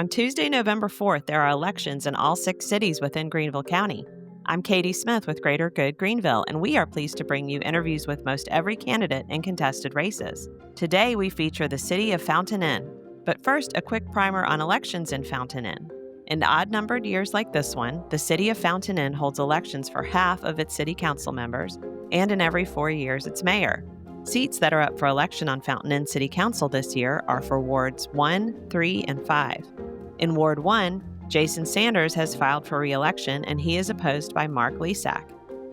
On Tuesday, November 4th, there are elections in all 6 cities within Greenville County. I'm Katie Smith with Greater Good Greenville, and we are pleased to bring you interviews with most every candidate in contested races. Today, we feature the city of Fountain Inn. But first, a quick primer on elections in Fountain Inn. In odd-numbered years like this one, the city of Fountain Inn holds elections for half of its city council members, and in every 4 years, its mayor. Seats that are up for election on Fountain Inn City Council this year are for Wards 1, 3, and 5. In Ward 1, Jason Sanders has filed for re-election and he is opposed by Mark Lesak.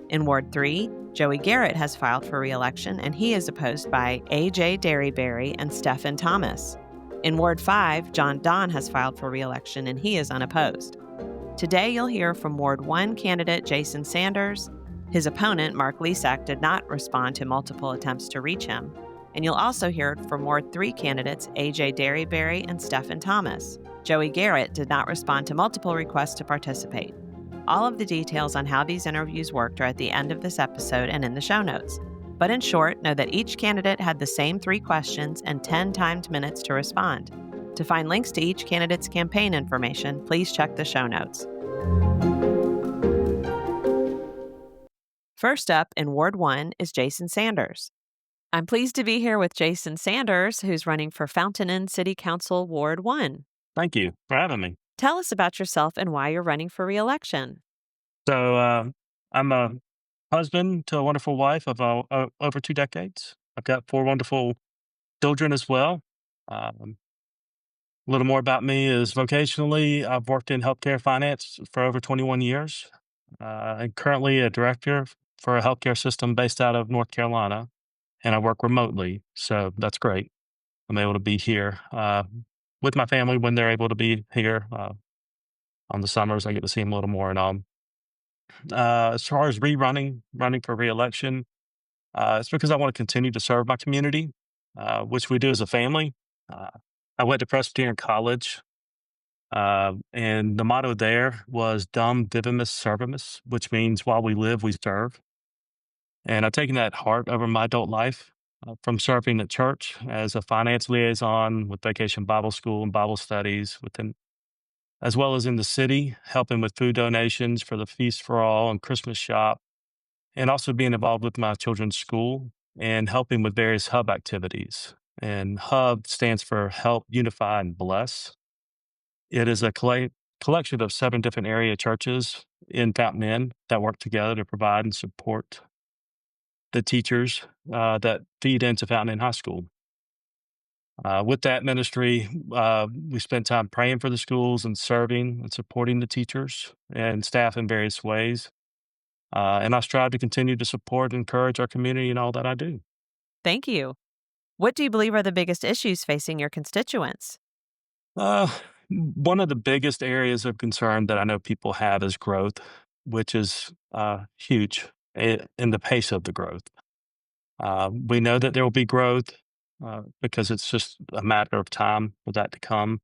In Ward 3, Joey Garrett has filed for re-election and he is opposed by A.J. Dearybury and Stephan Thomas. In Ward 5, John Don has filed for re-election and he is unopposed. Today you'll hear from Ward 1 candidate Jason Sanders. His opponent, Mark Lesak, did not respond to multiple attempts to reach him. And you'll also hear from Ward 3 candidates A.J. Dearybury and Stephan Thomas. Joey Garrett did not respond to multiple requests to participate. All of the details on how these interviews worked are at the end of this episode and in the show notes. But in short, know that each candidate had the same 3 questions and 10 timed minutes to respond. To find links to each candidate's campaign information, please check the show notes. First up in Ward 1 is Jason Sanders. I'm pleased to be here with Jason Sanders, who's running for Fountain Inn City Council Ward 1. Thank you for having me. Tell us about yourself and why you're running for re-election. I'm a husband to a wonderful wife of over 2 decades. I've got 4 wonderful children as well. A little more about me is vocationally, I've worked in healthcare finance for over 21 years. I'm currently a director for a healthcare system based out of North Carolina, and I work remotely, so that's great. I'm able to be here with my family when they're able to be here. On the summers, I get to see them a little more. And as far as running for reelection, it's because I want to continue to serve my community, which we do as a family. I went to Presbyterian College, and the motto there was Dum Vivimus Servimus, which means while we live, we serve. And I've taken that heart over my adult life from serving at church as a finance liaison with Vacation Bible School and Bible studies within, as well as in the city, helping with food donations for the Feast for All and Christmas shop, and also being involved with my children's school and helping with various hub activities. And hub stands for Help, Unify, and Bless. It is a collection of 7 different area churches in Fountain Inn that work together to provide and support the teachers that feed into Fountain Inn High School. With that ministry, we spend time praying for the schools and serving and supporting the teachers and staff in various ways. And I strive to continue to support and encourage our community in all that I do. Thank you. What do you believe are the biggest issues facing your constituents? One of the biggest areas of concern that I know people have is growth, which is huge in the pace of the growth. We know that there will be growth because it's just a matter of time for that to come.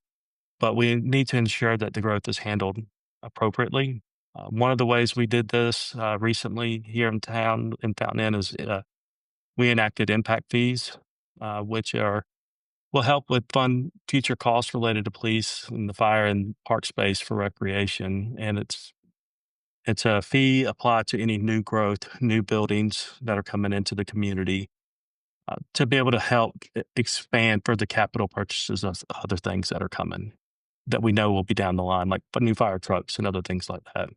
But we need to ensure that the growth is handled appropriately. One of the ways we did this recently here in town in Fountain Inn is we enacted impact fees, which will help with fund future costs related to police and the fire and park space for recreation. And it's a fee applied to any new growth, new buildings that are coming into the community to be able to help expand for the capital purchases of other things that are coming that we know will be down the line, like new fire trucks and other things like that.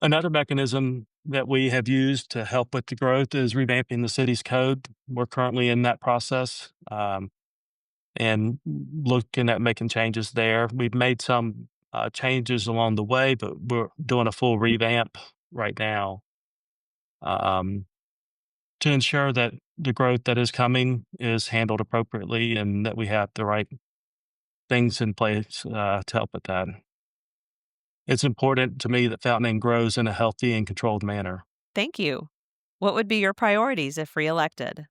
Another mechanism that we have used to help with the growth is revamping the city's code. We're currently in that process and looking at making changes there. We've made some changes along the way, but we're doing a full revamp right now to ensure that the growth that is coming is handled appropriately and that we have the right things in place to help with that. It's important to me that Fountain Inn grows in a healthy and controlled manner. Thank you. What would be your priorities if reelected?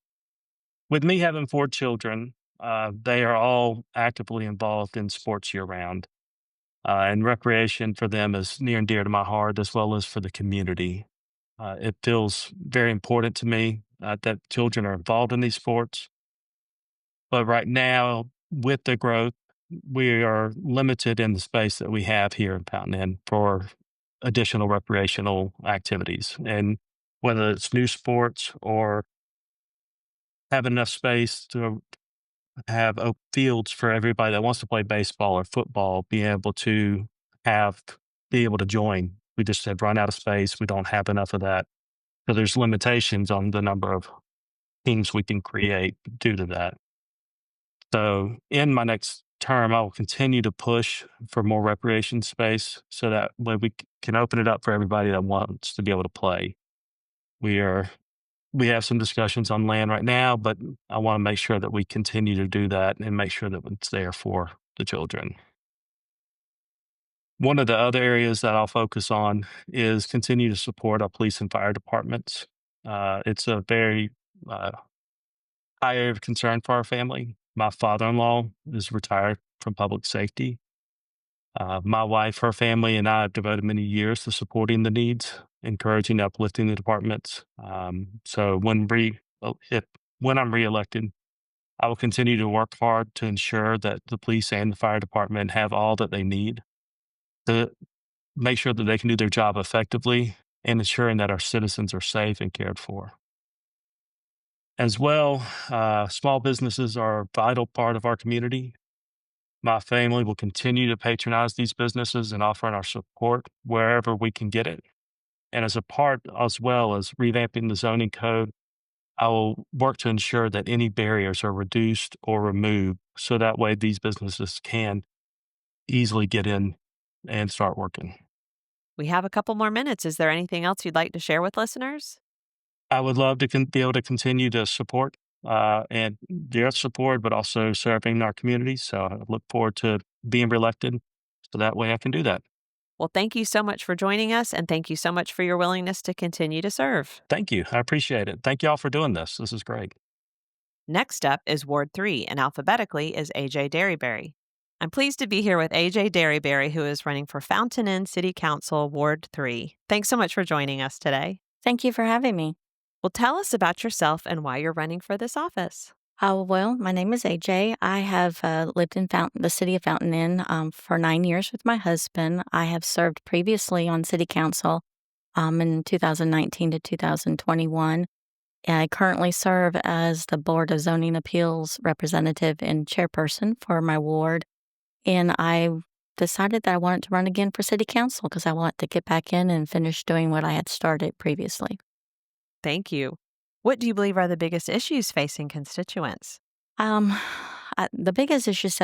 With me having 4 children, they are all actively involved in sports year-round. And recreation for them is near and dear to my heart, as well as for the community. It feels very important to me that children are involved in these sports. But right now, with the growth we are limited in the space that we have here in Fountain Inn for additional recreational activities. And whether it's new sports or have enough space to have fields for everybody that wants to play baseball or football, have, be able to join. We just have run out of space. We don't have enough of that. So there's limitations on the number of teams we can create due to that. So in my next term, I will continue to push for more recreation space so that way can open it up for everybody that wants to be able to play. We are we have some discussions on land right now, but I want to make sure that we continue to do that and make sure that it's there for the children. One of the other areas that I'll focus on is continue to support our police and fire departments. It's a very uh, high area of concern for our family. My father-in-law is retired from public safety. My wife, her family, and I have devoted many years to supporting the needs, encouraging, uplifting the departments. So when I'm reelected, I will continue to work hard to ensure that the police and the fire department have all that they need to make sure that they can do their job effectively and ensuring that our citizens are safe and cared for. As well, small businesses are a vital part of our community. My family will continue to patronize these businesses and offer our support wherever we can get it. And as a part, as well as revamping the zoning code, I will work to ensure that any barriers are reduced or removed so that way these businesses can easily get in and start working. We have a couple more minutes. Is there anything else you'd like to share with listeners? I would love to be able to continue to support and their support, but also serving our community. So I look forward to being reelected so that way I can do that. Well, thank you so much for joining us, and thank you so much for your willingness to continue to serve. Thank you. I appreciate it. Thank you all for doing this. This is great. Next up is Ward 3, and alphabetically is AJ Dearybury. I'm pleased to be here with AJ Dearybury, who is running for Fountain Inn City Council, Ward 3. Thanks so much for joining us today. Thank you for having me. Well, tell us about yourself and why you're running for this office. Well, my name is AJ. I have lived in the city of Fountain Inn for 9 years with my husband. I have served previously on city council in 2019 to 2021. I currently serve as the Board of Zoning Appeals representative and chairperson for my ward. And I decided that I wanted to run again for city council because I want to get back in and finish doing what I had started previously. Thank you. What do you believe are the biggest issues facing constituents? The biggest issues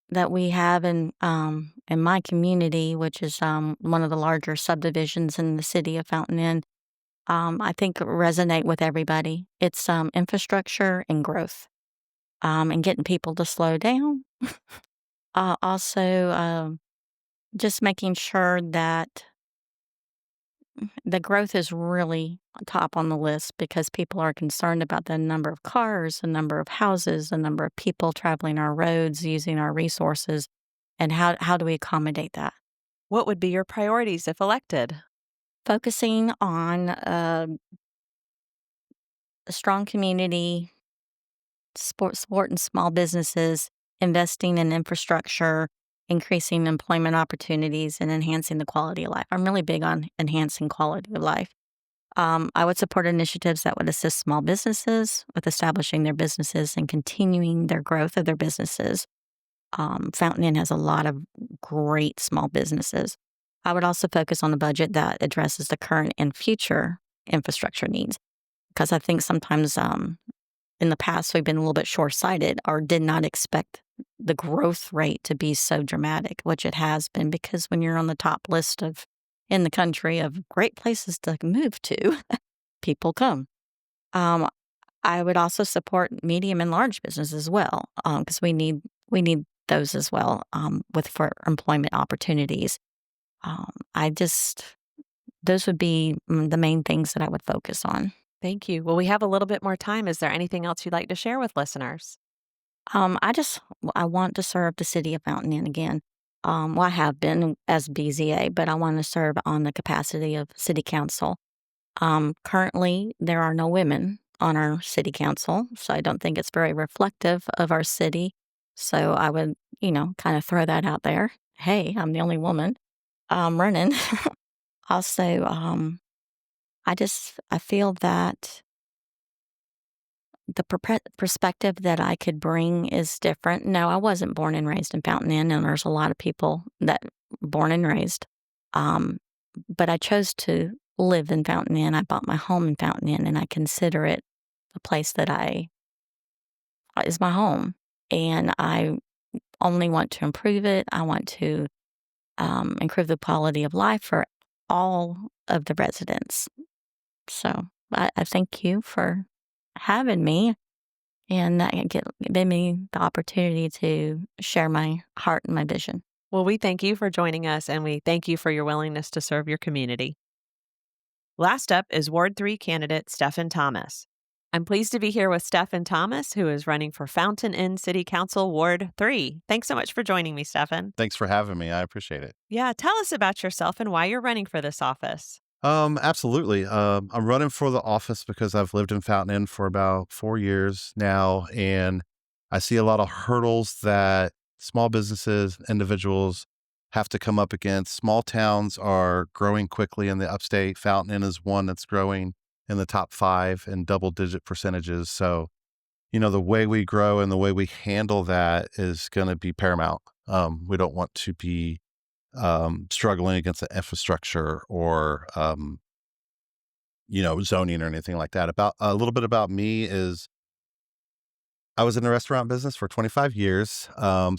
that we have in my community, which is one of the larger subdivisions in the city of Fountain Inn, I think resonate with everybody. It's infrastructure and growth, and getting people to slow down. Also, just making sure that the growth is really top on the list because people are concerned about the number of cars, the number of houses, the number of people traveling our roads, using our resources, and how do we accommodate that? What would be your priorities if elected? Focusing on a strong community, supporting small businesses, investing in infrastructure, increasing employment opportunities, and enhancing the quality of life. I'm really big on enhancing quality of life. I would support initiatives that would assist small businesses with establishing their businesses and continuing their growth of their businesses. Fountain Inn has a lot of great small businesses. I would also focus on a budget that addresses the current and future infrastructure needs because I think sometimes in the past we've been a little bit short-sighted or did not expect the growth rate to be so dramatic, which it has been because when you're on the top list in the country of great places to move to, people come. I would also support medium and large business as well because we need those as well for employment opportunities. Those would be the main things that I would focus on. Thank you. Well, we have a little bit more time. Is there anything else you'd like to share with listeners? I want to serve the city of Fountain Inn again. I have been as BZA, but I want to serve on the capacity of city council. Currently, there are no women on our city council, so I don't think it's very reflective of our city. So I would, kind of throw that out there. Hey, I'm the only woman running. Also, I feel that the perspective that I could bring is different. No, I wasn't born and raised in Fountain Inn, and there's a lot of people that born and raised. Um, but I chose to live in Fountain Inn. I bought my home in Fountain Inn, and I consider it a place that is my home. And I only want to improve it. I want to improve the quality of life for all of the residents. So I thank you for having me and giving me the opportunity to share my heart and my vision. Well, we thank you for joining us, and we thank you for your willingness to serve your community. Last up is Ward 3 candidate Stephan Thomas. I'm pleased to be here with Stephan Thomas, who is running for Fountain Inn City Council Ward 3. Thanks so much for joining me, Stephan. Thanks for having me. I appreciate it. Yeah, tell us about yourself and why you're running for this office. Absolutely. I'm running for the office because I've lived in Fountain Inn for about 4 years now, and I see a lot of hurdles that small businesses, individuals have to come up against. Small towns are growing quickly in the upstate. Fountain Inn is one that's growing in the top 5 in double-digit percentages. So, the way we grow and the way we handle that is going to be paramount. We don't want to be struggling against the infrastructure or, zoning or anything like that. About a little bit about me is I was in the restaurant business for 25 years,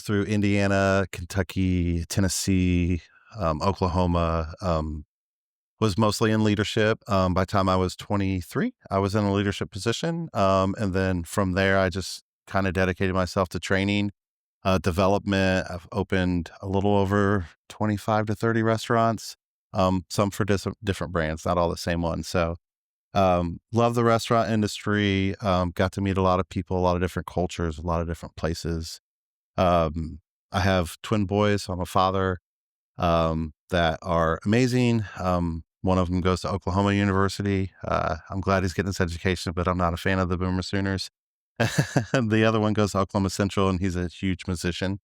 through Indiana, Kentucky, Tennessee, Oklahoma, was mostly in leadership. By the time I was 23, I was in a leadership position. And then from there, I just kind of dedicated myself to training, development. I've opened a little over 25 to 30 restaurants, some for different brands, not all the same one. So, love the restaurant industry, got to meet a lot of people, a lot of different cultures, a lot of different places. I have twin boys. I'm a father, that are amazing. One of them goes to Oklahoma University. I'm glad he's getting his education, but I'm not a fan of the Boomer Sooners. The other one goes to Oklahoma Central, and he's a huge musician.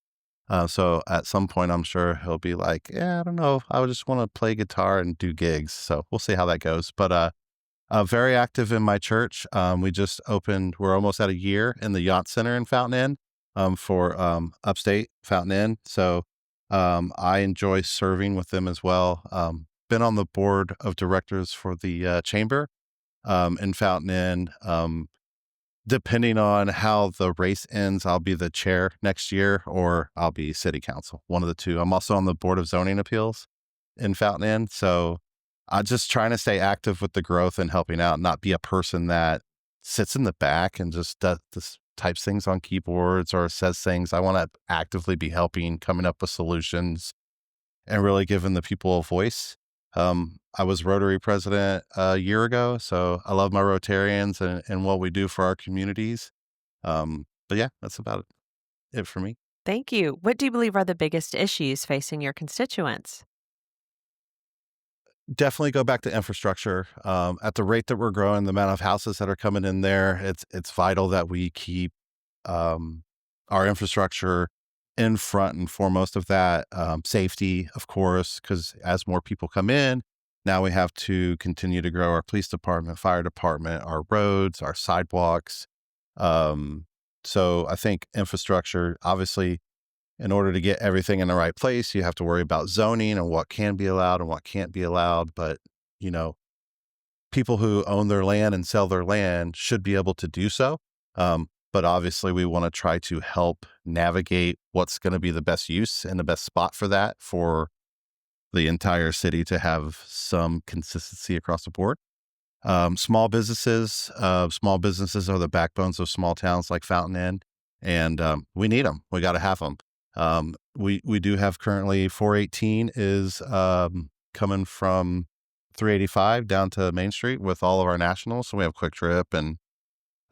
So at some point, I'm sure he'll be like, yeah, I don't know. I would just want to play guitar and do gigs. So we'll see how that goes. But very active in my church. We just opened, we're almost at a year in the Yacht Center in Fountain Inn, for upstate Fountain Inn. So I enjoy serving with them as well. Been on the board of directors for the chamber in Fountain Inn. Depending on how the race ends, I'll be the chair next year or I'll be city council, one of the two. I'm also on the board of zoning appeals in Fountain Inn. So I'm just trying to stay active with the growth and helping out, not be a person that sits in the back and just types things on keyboards or says things. I want to actively be helping, coming up with solutions and really giving the people a voice. I was Rotary president a year ago, so I love my Rotarians and what we do for our communities. But yeah, that's about it for me. Thank you. What do you believe are the biggest issues facing your constituents? Definitely go back to infrastructure. At the rate that we're growing, the amount of houses that are coming in there, it's vital that we keep our infrastructure in front and foremost of that. Safety, of course, because as more people come in, now we have to continue to grow our police department, fire department, our roads, our sidewalks. So I think infrastructure, obviously, in order to get everything in the right place, you have to worry about zoning and what can be allowed and what can't be allowed. But, people who own their land and sell their land should be able to do so. But obviously, we want to try to help navigate what's going to be the best use and the best spot for that for the entire city to have some consistency across the board. Small businesses are the backbones of small towns like Fountain Inn, and we need them. We got to have them. We do have currently 418 is coming from 385 down to Main Street with all of our nationals. So we have Quick Trip and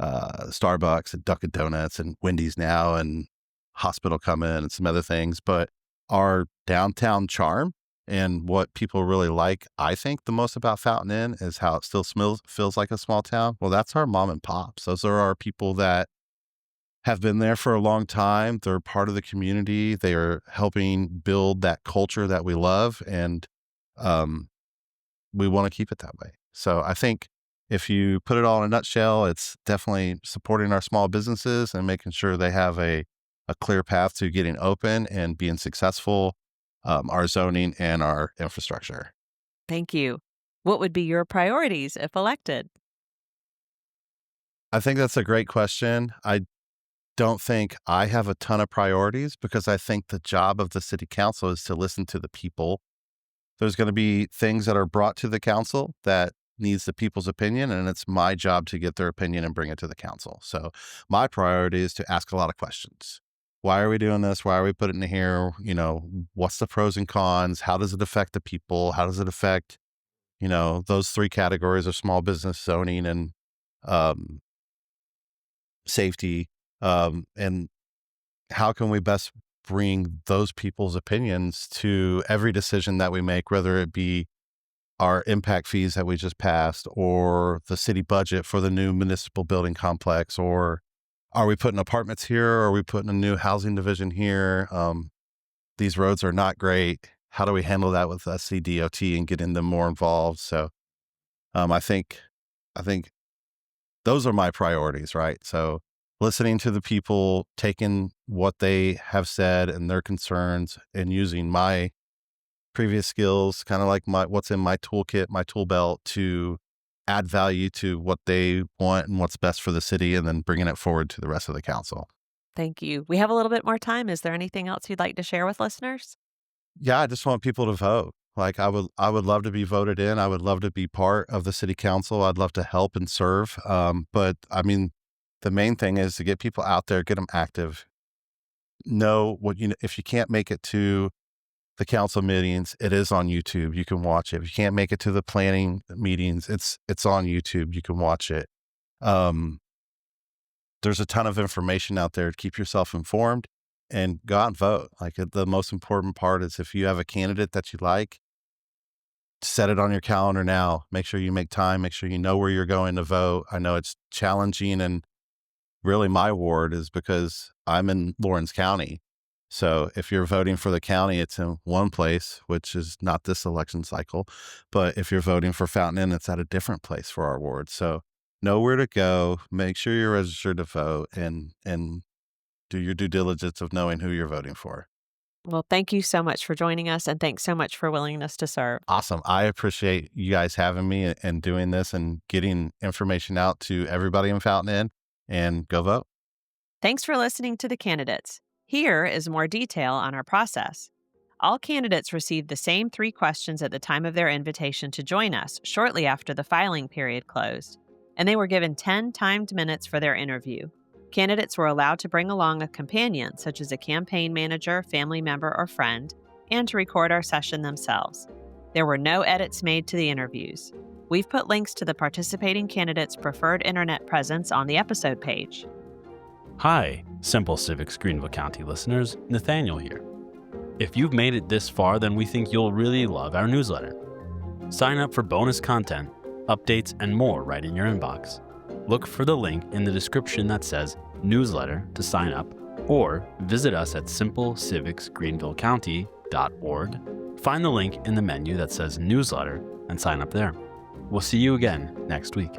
Starbucks and Dunkin' Donuts and Wendy's now and Hospital coming and some other things. But our downtown charm and what people really like, I think, the most about Fountain Inn is how it still feels like a small town. Well, that's our mom and pops. Those are our people that have been there for a long time. They're part of the community. They are helping build that culture that we love, and we want to keep it that way. So I think if you put it all in a nutshell, it's definitely supporting our small businesses and making sure they have a clear path to getting open and being successful, our zoning and our infrastructure. Thank you. What would be your priorities if elected? I think that's a great question. I don't think I have a ton of priorities because I think the job of the city council is to listen to the people. There's going to be things that are brought to the council that needs the people's opinion, and it's my job to get their opinion and bring it to the council. So my priority is to ask a lot of questions. Why are we doing this? Why are we putting it here? What's the pros and cons? How does it affect the people? How does it affect, those three categories of small business, zoning, and safety? And how can we best bring those people's opinions to every decision that we make, whether it be our impact fees that we just passed, or the city budget for the new municipal building complex, or are we putting apartments here, or are we putting a new housing division here? These roads are not great. How do we handle that with SCDOT and getting them more involved? So I think those are my priorities, right? So listening to the people, taking what they have said and their concerns, and using my previous skills, kind of like what's in my toolkit, my tool belt, to add value to what they want and what's best for the city, and then bringing it forward to the rest of the council. Thank you. We have a little bit more time. Is there anything else you'd like to share with listeners? Yeah, I just want people to vote. Like I would love to be voted in. I would love to be part of the city council. I'd love to help and serve. But I mean, the main thing is to get people out there, get them active. Know what if you can't make it to the council meetings, it is on YouTube. You can watch it. If you can't make it to the planning meetings, it's on YouTube. You can watch it. There's a ton of information out there to keep yourself informed, and go out and vote. Like the most important part is if you have a candidate that you like, set it on your calendar now. Make sure you make time. Make sure you know where you're going to vote. I know it's challenging, and really my ward is because I'm in Lawrence County. So if you're voting for the county, it's in one place, which is not this election cycle. But if you're voting for Fountain Inn, it's at a different place for our ward. So know where to go, make sure you're registered to vote, and do your due diligence of knowing who you're voting for. Well, thank you so much for joining us, and thanks so much for willingness to serve. Awesome. I appreciate you guys having me and doing this and getting information out to everybody in Fountain Inn, and go vote. Thanks for listening to the candidates. Here is more detail on our process. All candidates received the same 3 questions at the time of their invitation to join us shortly after the filing period closed, and they were given 10 timed minutes for their interview. Candidates were allowed to bring along a companion, such as a campaign manager, family member, or friend, and to record our session themselves. There were no edits made to the interviews. We've put links to the participating candidates' preferred internet presence on the episode page. Hi, Simple Civics Greenville County listeners, Nathaniel here. If you've made it this far, then we think you'll really love our newsletter. Sign up for bonus content, updates, and more right in your inbox. Look for the link in the description that says newsletter to sign up, or visit us at simplecivicsgreenvillecounty.org. Find the link in the menu that says newsletter and sign up there. We'll see you again next week.